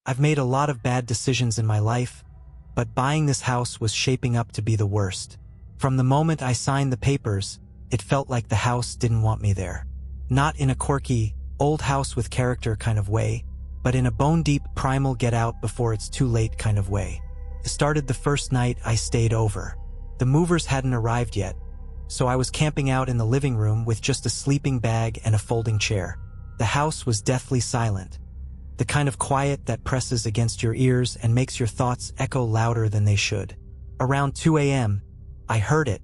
I've made a lot of bad decisions in my life, but buying this house was shaping up to be the worst. From the moment I signed the papers, it felt like the house didn't want me there. Not in a quirky, old house with character kind of way, but in a bone-deep primal get out before it's too late kind of way. It started the first night I stayed over. The movers hadn't arrived yet, so I was camping out in the living room with just a sleeping bag and a folding chair. The house was deathly silent. The kind of quiet that presses against your ears and makes your thoughts echo louder than they should. Around 2 a.m., I heard it,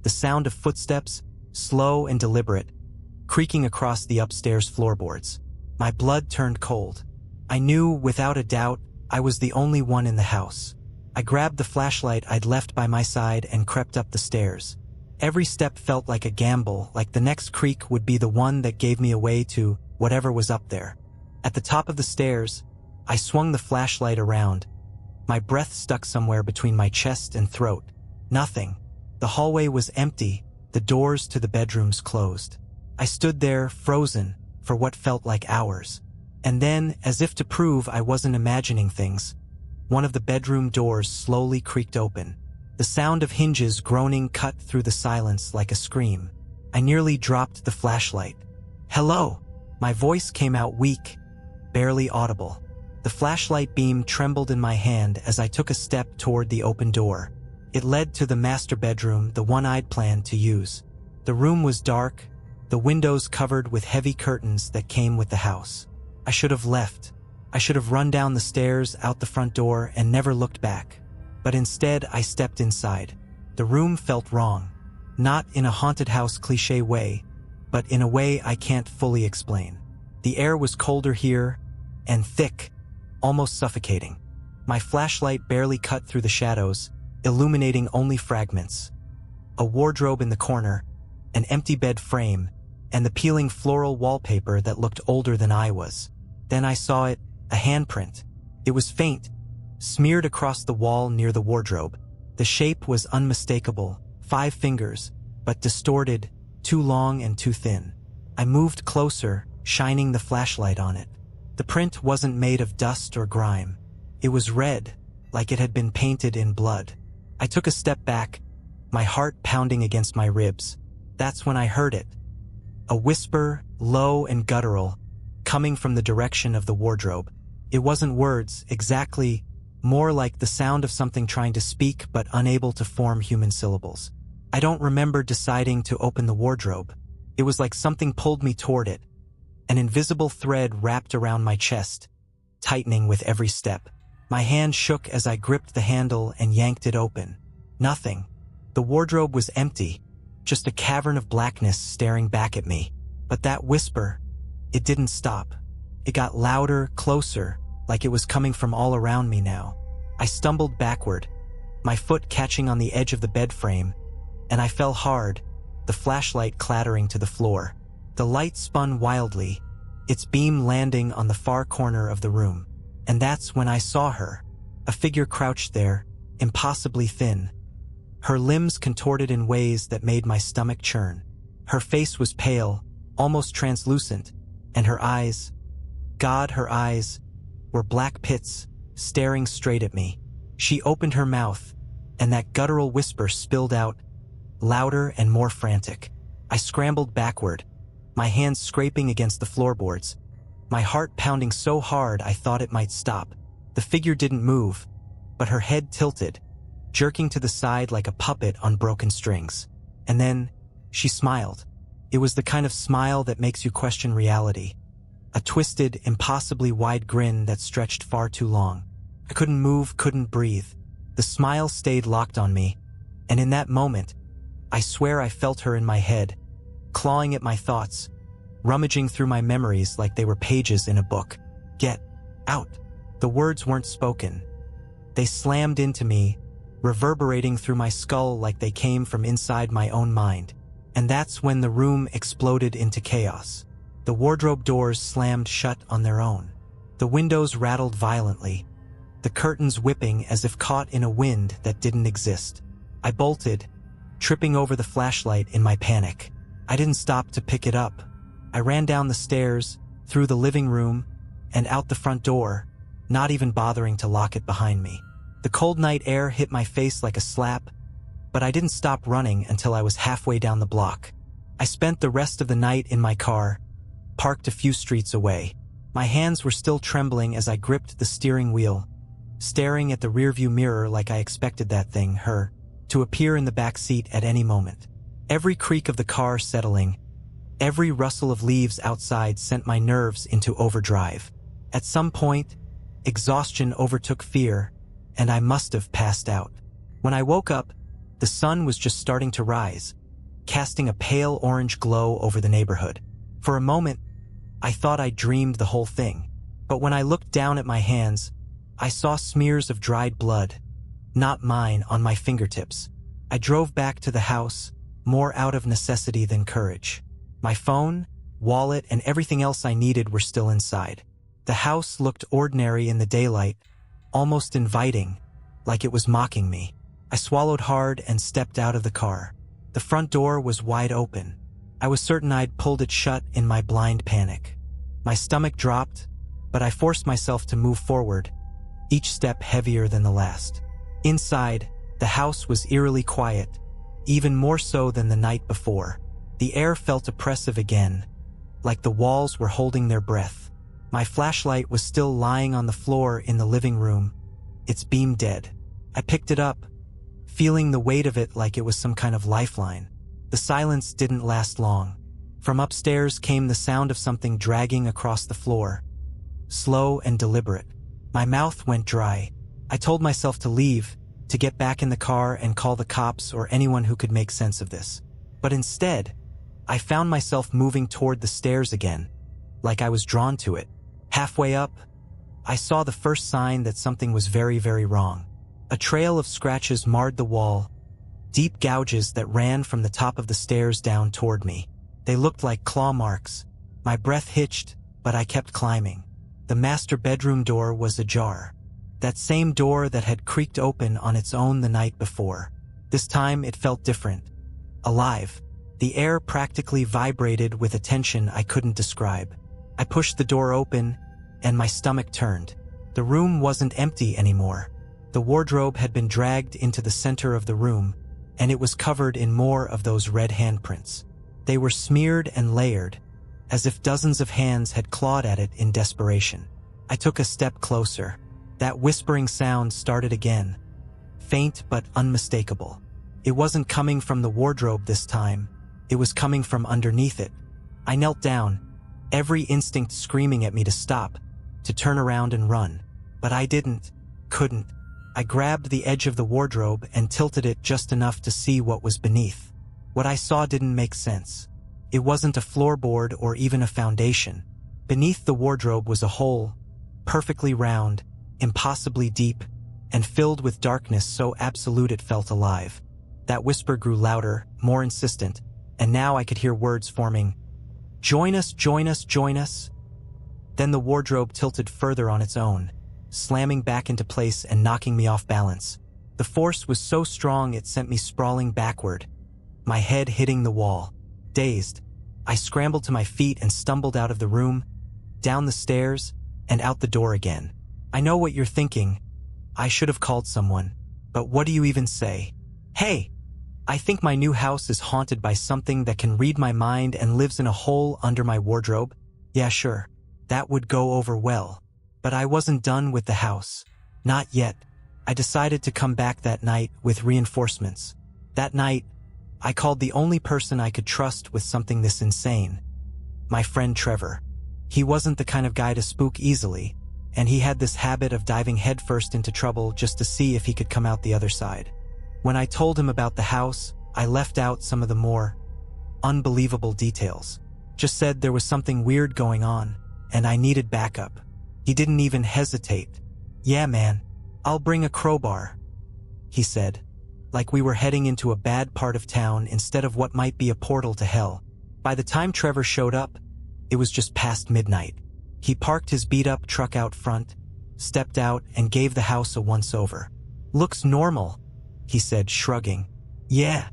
the sound of footsteps, slow and deliberate, creaking across the upstairs floorboards. My blood turned cold. I knew, without a doubt, I was the only one in the house. I grabbed the flashlight I'd left by my side and crept up the stairs. Every step felt like a gamble, like the next creak would be the one that gave me away to whatever was up there. At the top of the stairs, I swung the flashlight around. My breath stuck somewhere between my chest and throat. Nothing. The hallway was empty, the doors to the bedrooms closed. I stood there, frozen, for what felt like hours. And then, as if to prove I wasn't imagining things, one of the bedroom doors slowly creaked open. The sound of hinges groaning cut through the silence like a scream. I nearly dropped the flashlight. "Hello!" My voice came out weak, barely audible. The flashlight beam trembled in my hand as I took a step toward the open door. It led to the master bedroom, the one I'd planned to use. The room was dark, the windows covered with heavy curtains that came with the house. I should have left. I should have run down the stairs, out the front door, and never looked back. But instead, I stepped inside. The room felt wrong. Not in a haunted house cliché way, but in a way I can't fully explain. The air was colder here, and thick, almost suffocating. My flashlight barely cut through the shadows, illuminating only fragments. A wardrobe in the corner, an empty bed frame, and the peeling floral wallpaper that looked older than I was. Then I saw it, a handprint. It was faint, smeared across the wall near the wardrobe. The shape was unmistakable, 5 fingers, but distorted, too long and too thin. I moved closer, shining the flashlight on it. The print wasn't made of dust or grime. It was red, like it had been painted in blood. I took a step back, my heart pounding against my ribs. That's when I heard it. A whisper, low and guttural, coming from the direction of the wardrobe. It wasn't words, exactly, more like the sound of something trying to speak but unable to form human syllables. I don't remember deciding to open the wardrobe. It was like something pulled me toward it. An invisible thread wrapped around my chest, tightening with every step. My hand shook as I gripped the handle and yanked it open. Nothing. The wardrobe was empty, just a cavern of blackness staring back at me. But that whisper, it didn't stop. It got louder, closer, like it was coming from all around me now. I stumbled backward, my foot catching on the edge of the bed frame, and I fell hard, the flashlight clattering to the floor. The light spun wildly, its beam landing on the far corner of the room. And that's when I saw her, a figure crouched there, impossibly thin. Her limbs contorted in ways that made my stomach churn. Her face was pale, almost translucent, and her eyes, God, her eyes, were black pits, staring straight at me. She opened her mouth, and that guttural whisper spilled out, louder and more frantic. I scrambled backward, my hands scraping against the floorboards, my heart pounding so hard I thought it might stop. The figure didn't move, but her head tilted, jerking to the side like a puppet on broken strings. And then, she smiled. It was the kind of smile that makes you question reality. A twisted, impossibly wide grin that stretched far too long. I couldn't move, couldn't breathe. The smile stayed locked on me, and in that moment, I swear I felt her in my head, clawing at my thoughts, rummaging through my memories like they were pages in a book. "Get out." The words weren't spoken. They slammed into me, reverberating through my skull like they came from inside my own mind. And that's when the room exploded into chaos. The wardrobe doors slammed shut on their own. The windows rattled violently, the curtains whipping as if caught in a wind that didn't exist. I bolted, tripping over the flashlight in my panic. I didn't stop to pick it up. I ran down the stairs, through the living room, and out the front door, not even bothering to lock it behind me. The cold night air hit my face like a slap, but I didn't stop running until I was halfway down the block. I spent the rest of the night in my car, parked a few streets away. My hands were still trembling as I gripped the steering wheel, staring at the rearview mirror like I expected that thing, her, to appear in the back seat at any moment. Every creak of the car settling, every rustle of leaves outside sent my nerves into overdrive. At some point, exhaustion overtook fear, and I must have passed out. When I woke up, the sun was just starting to rise, casting a pale orange glow over the neighborhood. For a moment, I thought I dreamed the whole thing, but when I looked down at my hands, I saw smears of dried blood, not mine, on my fingertips. I drove back to the house, more out of necessity than courage. My phone, wallet, and everything else I needed were still inside. The house looked ordinary in the daylight, almost inviting, like it was mocking me. I swallowed hard and stepped out of the car. The front door was wide open. I was certain I'd pulled it shut in my blind panic. My stomach dropped, but I forced myself to move forward, each step heavier than the last. Inside, the house was eerily quiet, even more so than the night before. The air felt oppressive again, like the walls were holding their breath. My flashlight was still lying on the floor in the living room, its beam dead. I picked it up, feeling the weight of it like it was some kind of lifeline. The silence didn't last long. From upstairs came the sound of something dragging across the floor, slow and deliberate. My mouth went dry. I told myself to leave, to get back in the car and call the cops or anyone who could make sense of this. But instead, I found myself moving toward the stairs again, like I was drawn to it. Halfway up, I saw the first sign that something was very, very wrong. A trail of scratches marred the wall, deep gouges that ran from the top of the stairs down toward me. They looked like claw marks. My breath hitched, but I kept climbing. The master bedroom door was ajar. That same door that had creaked open on its own the night before. This time it felt different. Alive. The air practically vibrated with a tension I couldn't describe. I pushed the door open, and my stomach turned. The room wasn't empty anymore. The wardrobe had been dragged into the center of the room, and it was covered in more of those red handprints. They were smeared and layered, as if dozens of hands had clawed at it in desperation. I took a step closer. That whispering sound started again, faint but unmistakable. It wasn't coming from the wardrobe this time. It was coming from underneath it. I knelt down, every instinct screaming at me to stop, to turn around and run. But I couldn't. I grabbed the edge of the wardrobe and tilted it just enough to see what was beneath. What I saw didn't make sense. It wasn't a floorboard or even a foundation. Beneath the wardrobe was a hole, perfectly round, impossibly deep, and filled with darkness so absolute it felt alive. That whisper grew louder, more insistent, and now I could hear words forming. "Join us, join us, join us." Then the wardrobe tilted further on its own, slamming back into place and knocking me off balance. The force was so strong it sent me sprawling backward, my head hitting the wall. Dazed, I scrambled to my feet and stumbled out of the room, down the stairs, and out the door again. I know what you're thinking. I should have called someone. But what do you even say? Hey, I think my new house is haunted by something that can read my mind and lives in a hole under my wardrobe. Yeah, sure. That would go over well. But I wasn't done with the house. Not yet. I decided to come back that night with reinforcements. That night, I called the only person I could trust with something this insane. My friend Trevor. He wasn't the kind of guy to spook easily, and he had this habit of diving headfirst into trouble just to see if he could come out the other side. When I told him about the house, I left out some of the more unbelievable details. Just said there was something weird going on, and I needed backup. He didn't even hesitate. "Yeah, man, I'll bring a crowbar," he said, like we were heading into a bad part of town instead of what might be a portal to hell. By the time Trevor showed up, it was just past midnight. He parked his beat-up truck out front, stepped out, and gave the house a once-over. "Looks normal," he said, shrugging. "Yeah,"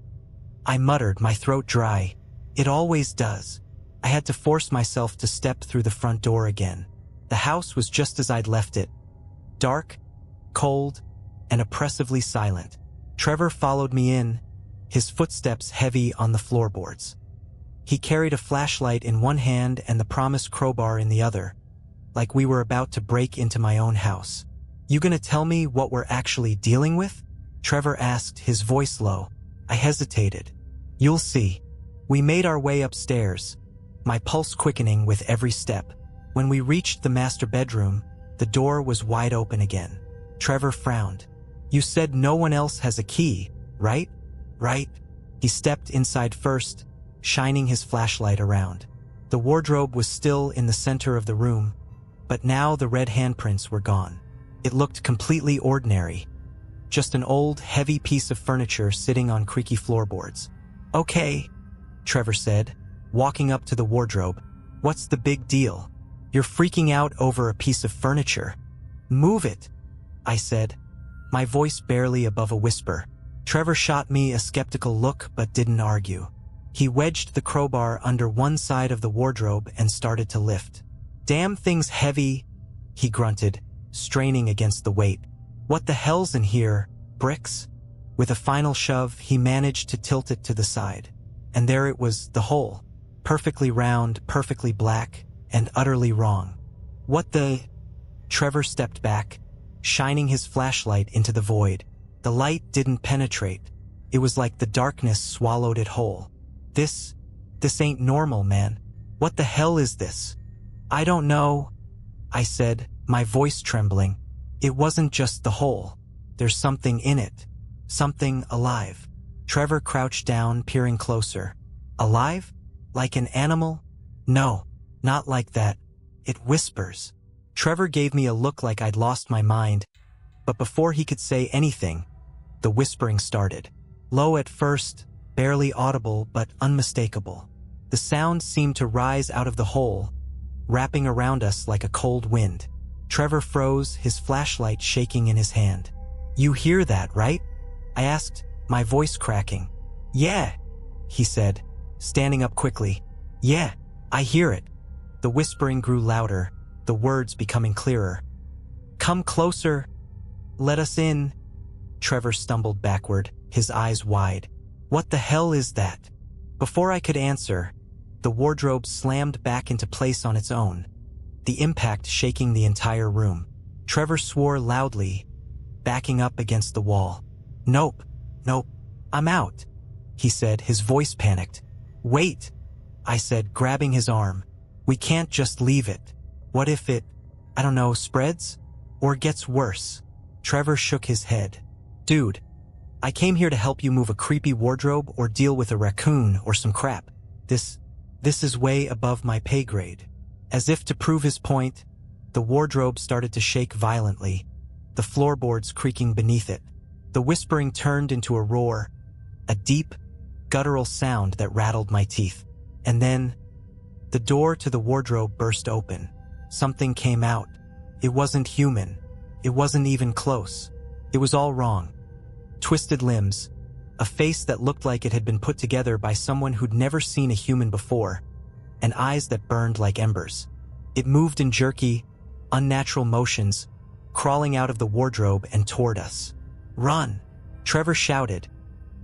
I muttered, my throat dry. "It always does." I had to force myself to step through the front door again. The house was just as I'd left it, Dark, cold, and oppressively silent. Trevor followed me in, his footsteps heavy on the floorboards. He carried a flashlight in one hand and the promised crowbar in the other, like we were about to break into my own house. "You gonna tell me what we're actually dealing with?" Trevor asked, his voice low. I hesitated. "You'll see." We made our way upstairs, my pulse quickening with every step. When we reached the master bedroom, the door was wide open again. Trevor frowned. "You said no one else has a key, right?" "Right." He stepped inside first, shining his flashlight around. The wardrobe was still in the center of the room, but now the red handprints were gone. It looked completely ordinary. Just an old, heavy piece of furniture sitting on creaky floorboards. "Okay," Trevor said, walking up to the wardrobe. "What's the big deal? You're freaking out over a piece of furniture. Move it," I said, my voice barely above a whisper. Trevor shot me a skeptical look but didn't argue. He wedged the crowbar under one side of the wardrobe and started to lift. "Damn thing's heavy," he grunted, straining against the weight. "What the hell's in here, bricks?" With a final shove, he managed to tilt it to the side. And there it was, the hole. Perfectly round, perfectly black, and utterly wrong. "What the—" Trevor stepped back, shining his flashlight into the void. The light didn't penetrate. It was like the darkness swallowed it whole. This ain't normal, man. What the hell is this?" "I don't know," I said, my voice trembling. "It wasn't just the hole. There's something in it. Something alive." Trevor crouched down, peering closer. "Alive? Like an animal?" "No, not like that. It whispers." Trevor gave me a look like I'd lost my mind, but before he could say anything, the whispering started. Low at first, barely audible but unmistakable. The sound seemed to rise out of the hole, wrapping around us like a cold wind. Trevor froze, his flashlight shaking in his hand. "You hear that, right?" I asked, my voice cracking. "Yeah," he said, standing up quickly. "Yeah, I hear it." The whispering grew louder, the words becoming clearer. "Come closer. Let us in." Trevor stumbled backward, his eyes wide. "What the hell is that?" Before I could answer, the wardrobe slammed back into place on its own, the impact shaking the entire room. Trevor swore loudly, backing up against the wall. Nope, I'm out," he said, his voice panicked. "Wait," I said, grabbing his arm. "We can't just leave it. What if it, I don't know, spreads? Or gets worse?" Trevor shook his head. "Dude, I came here to help you move a creepy wardrobe or deal with a raccoon or some crap. This is way above my pay grade." As if to prove his point, the wardrobe started to shake violently, the floorboards creaking beneath it. The whispering turned into a roar, a deep, guttural sound that rattled my teeth. And then, the door to the wardrobe burst open. Something came out. It wasn't human. It wasn't even close. It was all wrong. Twisted limbs, a face that looked like it had been put together by someone who'd never seen a human before, and eyes that burned like embers. It moved in jerky, unnatural motions, crawling out of the wardrobe and toward us. "Run!" Trevor shouted,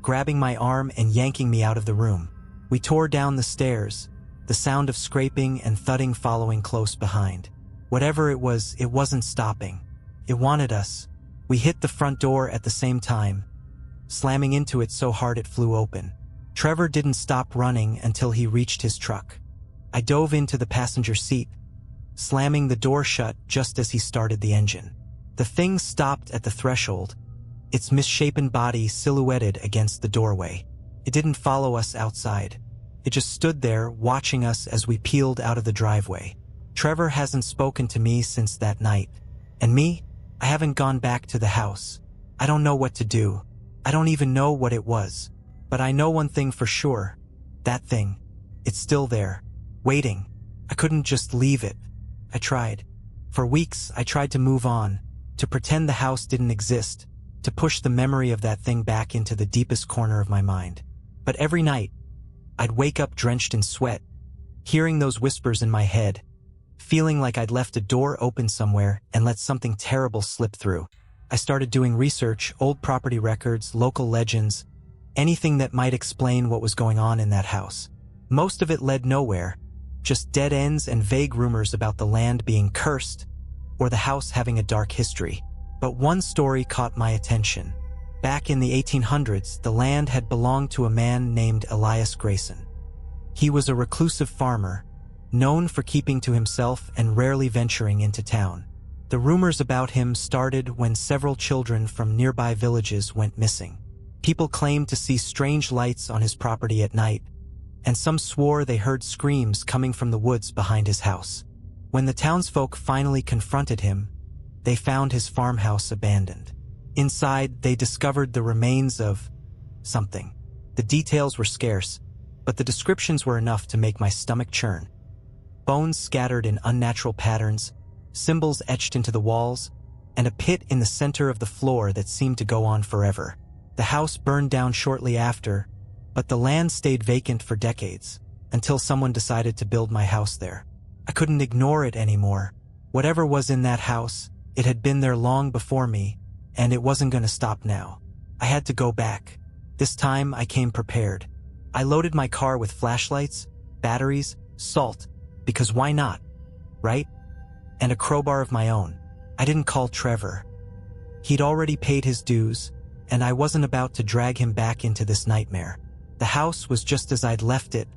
grabbing my arm and yanking me out of the room. We tore down the stairs, the sound of scraping and thudding following close behind. Whatever it was, it wasn't stopping. It wanted us. We hit the front door at the same time, slamming into it so hard it flew open. Trevor didn't stop running until he reached his truck. I dove into the passenger seat, slamming the door shut just as he started the engine. The thing stopped at the threshold, its misshapen body silhouetted against the doorway. It didn't follow us outside. It just stood there, watching us as we peeled out of the driveway. Trevor hasn't spoken to me since that night. And me? I haven't gone back to the house. I don't know what to do. I don't even know what it was. But I know one thing for sure. That thing. It's still there. Waiting. I couldn't just leave it. I tried. For weeks, I tried to move on, to pretend the house didn't exist, to push the memory of that thing back into the deepest corner of my mind. But every night, I'd wake up drenched in sweat, hearing those whispers in my head, feeling like I'd left a door open somewhere and let something terrible slip through. I started doing research, old property records, local legends, anything that might explain what was going on in that house. Most of it led nowhere, just dead ends and vague rumors about the land being cursed or the house having a dark history. But one story caught my attention. Back in the 1800s, the land had belonged to a man named Elias Grayson. He was a reclusive farmer, known for keeping to himself and rarely venturing into town. The rumors about him started when several children from nearby villages went missing. People claimed to see strange lights on his property at night, and some swore they heard screams coming from the woods behind his house. When the townsfolk finally confronted him, they found his farmhouse abandoned. Inside, they discovered the remains of something. The details were scarce, but the descriptions were enough to make my stomach churn. Bones scattered in unnatural patterns, symbols etched into the walls, and a pit in the center of the floor that seemed to go on forever. The house burned down shortly after, but the land stayed vacant for decades, until someone decided to build my house there. I couldn't ignore it anymore. Whatever was in that house, it had been there long before me, and it wasn't going to stop now. I had to go back. This time I came prepared. I loaded my car with flashlights, batteries, salt, because why not, right? And a crowbar of my own. I didn't call Trevor. He'd already paid his dues, and I wasn't about to drag him back into this nightmare. The house was just as I'd left it,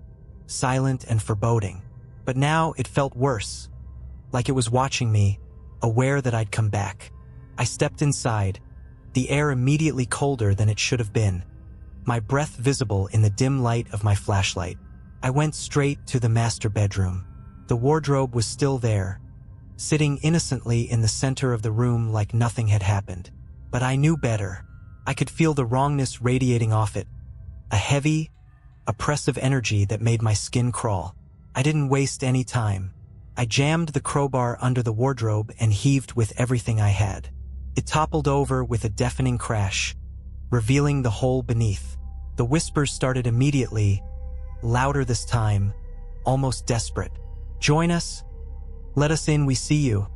silent and foreboding. But now it felt worse, like it was watching me, aware that I'd come back. I stepped inside, the air immediately colder than it should have been, my breath visible in the dim light of my flashlight. I went straight to the master bedroom. The wardrobe was still there, sitting innocently in the center of the room like nothing had happened. But I knew better. I could feel the wrongness radiating off it, a heavy, oppressive energy that made my skin crawl. I didn't waste any time. I jammed the crowbar under the wardrobe and heaved with everything I had. It toppled over with a deafening crash, revealing the hole beneath. The whispers started immediately, louder this time, almost desperate. "Join us. Let us in, we see you."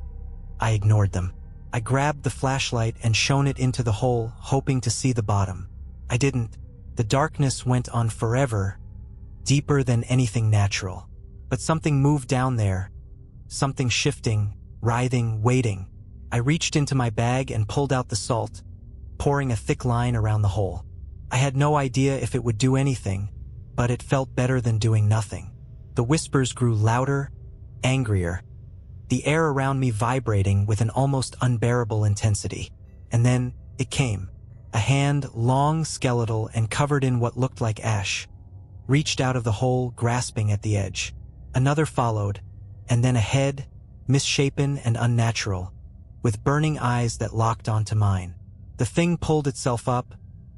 I ignored them. I grabbed the flashlight and shone it into the hole, hoping to see the bottom. I didn't. The darkness went on forever, deeper than anything natural. But something moved down there, something shifting, writhing, waiting. I reached into my bag and pulled out the salt, pouring a thick line around the hole. I had no idea if it would do anything, but it felt better than doing nothing. The whispers grew louder, angrier, the air around me vibrating with an almost unbearable intensity. And then it came. A hand, long, skeletal, and covered in what looked like ash, reached out of the hole, grasping at the edge. Another followed, and then a head, misshapen and unnatural, with burning eyes that locked onto mine. The thing pulled itself up,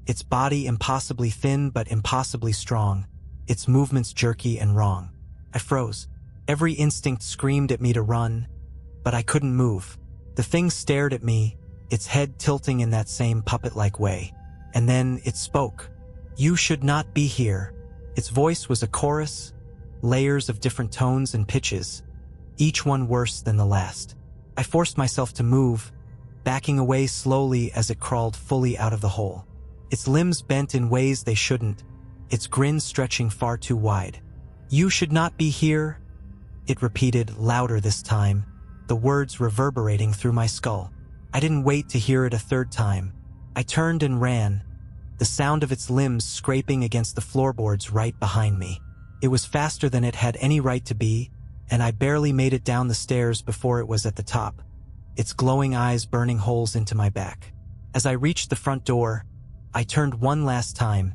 its body impossibly thin but impossibly strong, its movements jerky and wrong. I froze. Every instinct screamed at me to run, but I couldn't move. The thing stared at me, its head tilting in that same puppet-like way. And then it spoke. "You should not be here." Its voice was a chorus, layers of different tones and pitches, each one worse than the last. I forced myself to move, backing away slowly as it crawled fully out of the hole. Its limbs bent in ways they shouldn't, its grin stretching far too wide. "You should not be here," it repeated, louder this time, the words reverberating through my skull. I didn't wait to hear it a third time. I turned and ran, the sound of its limbs scraping against the floorboards right behind me. It was faster than it had any right to be, and I barely made it down the stairs before it was at the top, its glowing eyes burning holes into my back. As I reached the front door, I turned one last time,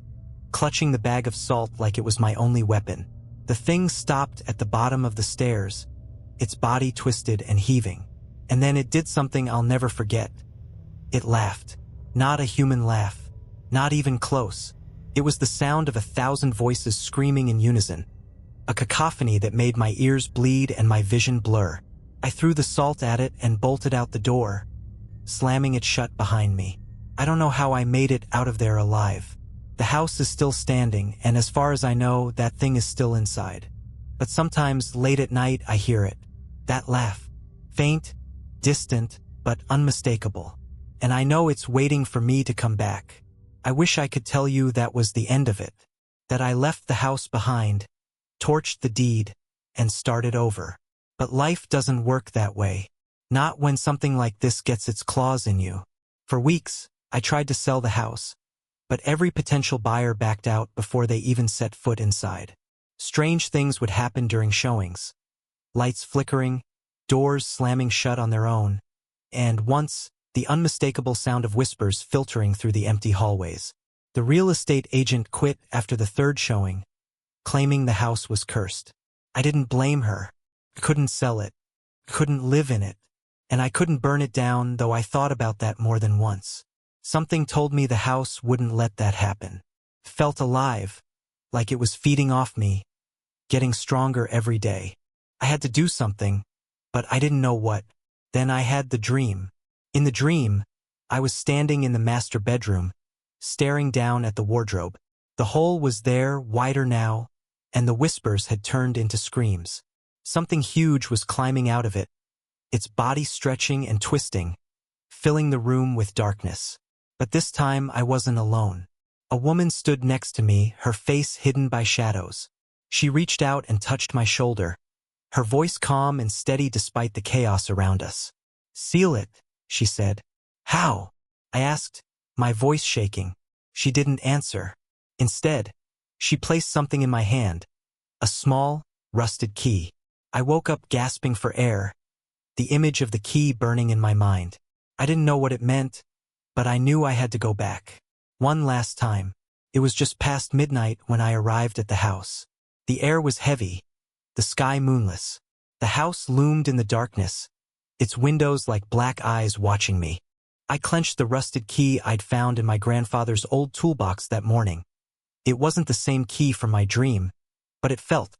clutching the bag of salt like it was my only weapon. The thing stopped at the bottom of the stairs, its body twisted and heaving. And then it did something I'll never forget. It laughed. Not a human laugh. Not even close. It was the sound of 1,000 voices screaming in unison. A cacophony that made my ears bleed and my vision blur. I threw the salt at it and bolted out the door, slamming it shut behind me. I don't know how I made it out of there alive. The house is still standing, and as far as I know, that thing is still inside. But sometimes, late at night, I hear it. That laugh. Faint, distant, but unmistakable. And I know it's waiting for me to come back. I wish I could tell you that was the end of it. That I left the house behind, torched the deed, and started over. But life doesn't work that way. Not when something like this gets its claws in you. For weeks, I tried to sell the house, but every potential buyer backed out before they even set foot inside. Strange things would happen during showings. Lights flickering, doors slamming shut on their own, and once, the unmistakable sound of whispers filtering through the empty hallways. The real estate agent quit after the third showing, claiming the house was cursed. I didn't blame her. Couldn't sell it. Couldn't live in it. And I couldn't burn it down, though I thought about that more than once. Something told me the house wouldn't let that happen. Felt alive, like it was feeding off me, getting stronger every day. I had to do something, but I didn't know what. Then I had the dream. In the dream, I was standing in the master bedroom, staring down at the wardrobe. The hole was there, wider now, and the whispers had turned into screams. Something huge was climbing out of it, its body stretching and twisting, filling the room with darkness. But this time I wasn't alone. A woman stood next to me, her face hidden by shadows. She reached out and touched my shoulder, her voice calm and steady despite the chaos around us. "Seal it," she said. "How?" I asked, my voice shaking. She didn't answer. Instead, she placed something in my hand, a small, rusted key. I woke up gasping for air, the image of the key burning in my mind. I didn't know what it meant, but I knew I had to go back. One last time. It was just past midnight when I arrived at the house. The air was heavy, the sky moonless. The house loomed in the darkness, its windows like black eyes watching me. I clenched the rusted key I'd found in my grandfather's old toolbox that morning. It wasn't the same key from my dream, but it felt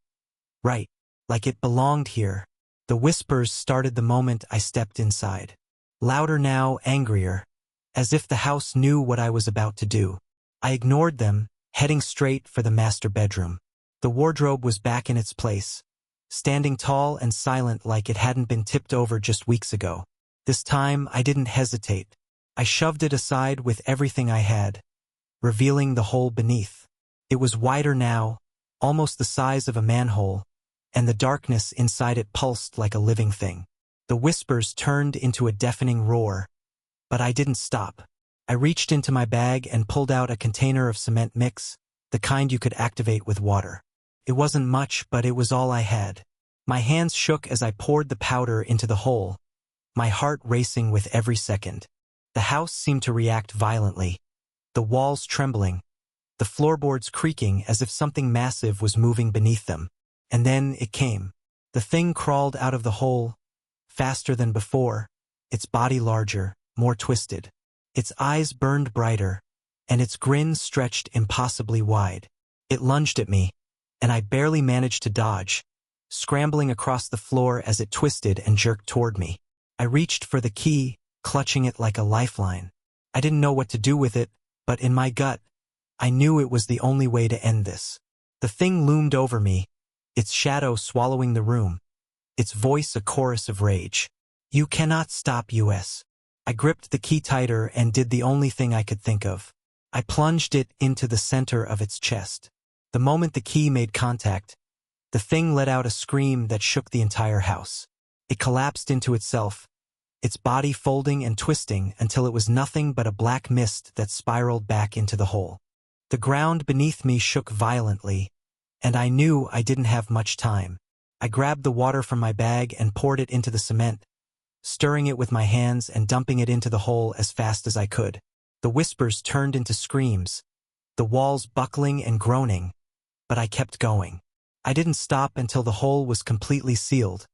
right, like it belonged here. The whispers started the moment I stepped inside. Louder now, angrier, as if the house knew what I was about to do. I ignored them, heading straight for the master bedroom. The wardrobe was back in its place, standing tall and silent like it hadn't been tipped over just weeks ago. This time, I didn't hesitate. I shoved it aside with everything I had, revealing the hole beneath. It was wider now, almost the size of a manhole, and the darkness inside it pulsed like a living thing. The whispers turned into a deafening roar, but I didn't stop. I reached into my bag and pulled out a container of cement mix, the kind you could activate with water. It wasn't much, but it was all I had. My hands shook as I poured the powder into the hole, my heart racing with every second. The house seemed to react violently, the walls trembling, the floorboards creaking as if something massive was moving beneath them. And then it came. The thing crawled out of the hole, faster than before, its body larger, more twisted. Its eyes burned brighter, and its grin stretched impossibly wide. It lunged at me, and I barely managed to dodge, scrambling across the floor as it twisted and jerked toward me. I reached for the key, clutching it like a lifeline. I didn't know what to do with it, but in my gut, I knew it was the only way to end this. The thing loomed over me, its shadow swallowing the room, its voice a chorus of rage. "You cannot stop us." I gripped the key tighter and did the only thing I could think of. I plunged it into the center of its chest. The moment the key made contact, the thing let out a scream that shook the entire house. It collapsed into itself, its body folding and twisting until it was nothing but a black mist that spiraled back into the hole. The ground beneath me shook violently, and I knew I didn't have much time. I grabbed the water from my bag and poured it into the cement, stirring it with my hands and dumping it into the hole as fast as I could. The whispers turned into screams, the walls buckling and groaning, but I kept going. I didn't stop until the hole was completely sealed,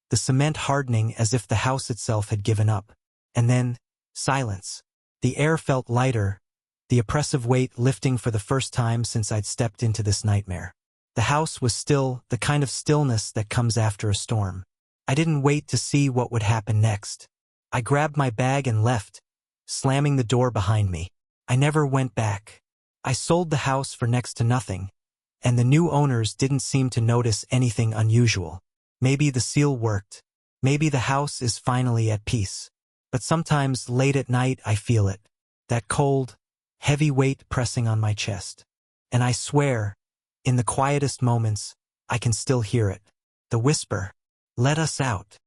the cement hardening as if the house itself had given up. And then, silence. The air felt lighter, the oppressive weight lifting for the first time since I'd stepped into this nightmare. The house was still, the kind of stillness that comes after a storm. I didn't wait to see what would happen next. I grabbed my bag and left, slamming the door behind me. I never went back. I sold the house for next to nothing, and the new owners didn't seem to notice anything unusual. Maybe the seal worked. Maybe the house is finally at peace. But sometimes late at night I feel it. That cold, heavy weight pressing on my chest. And I swear, in the quietest moments, I can still hear it. The whisper, "Let us out."